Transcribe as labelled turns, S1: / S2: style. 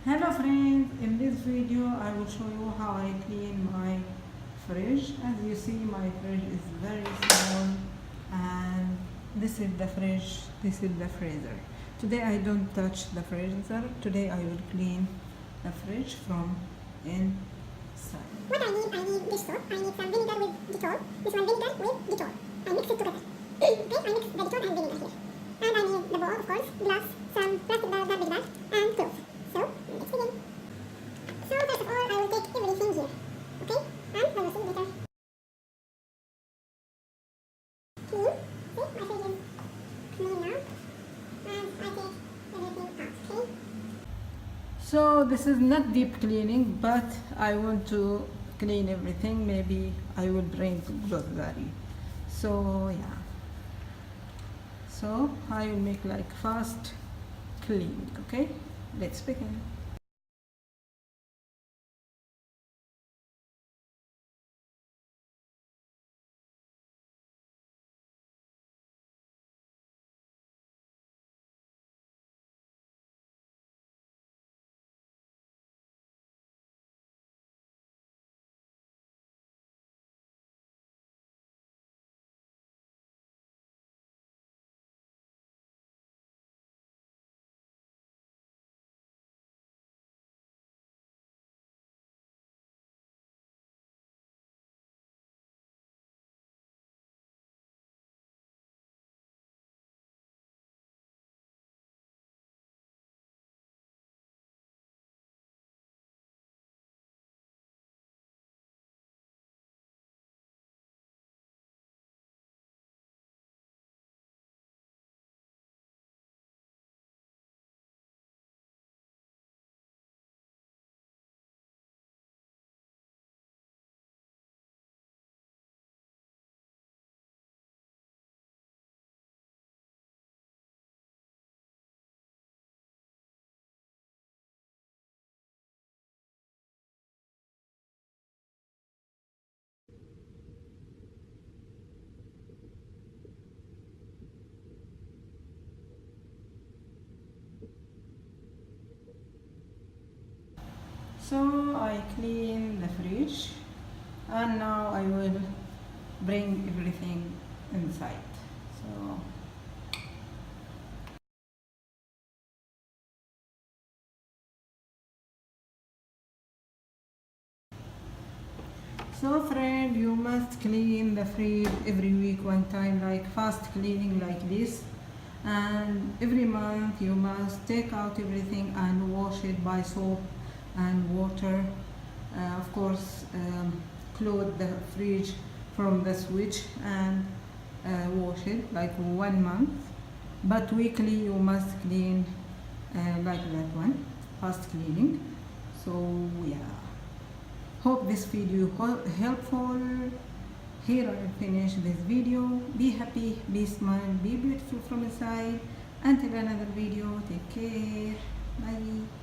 S1: Hello friends, in this video I will show you how I clean my fridge. As you see, my fridge is very small, and this is the fridge, this is the freezer. Today I don't touch the freezer. Today I will clean the fridge from inside.
S2: What I need dish soap. I need some vinegar with Dettol. This one vinegar with Dettol. I mix it together. Okay, I mix the Dettol and vinegar here. And I need the bowl, of course, glass, some plastic garbage bag, and clothes. So, let's begin. So, first of all, I will take everything here. Okay? And I will see later. Clean. See, my fridge is clean now. And I take everything out, okay?
S1: So this is not deep cleaning, but I want to clean everything. Maybe I will bring grocery. So yeah. So I will make like fast cleaning. Okay, let's begin. So I clean the fridge, and now I will bring everything inside. So friend, you must clean the fridge every week one time, like fast cleaning like this, and every month you must take out everything and wash it by soap and water. Of course, close the fridge from the switch and wash it like 1 month, but weekly you must clean like that one, fast cleaning. So yeah, hope this video helpful. Here I finish this video. Be happy, be smile, be beautiful from inside. Until another video, take care. Bye.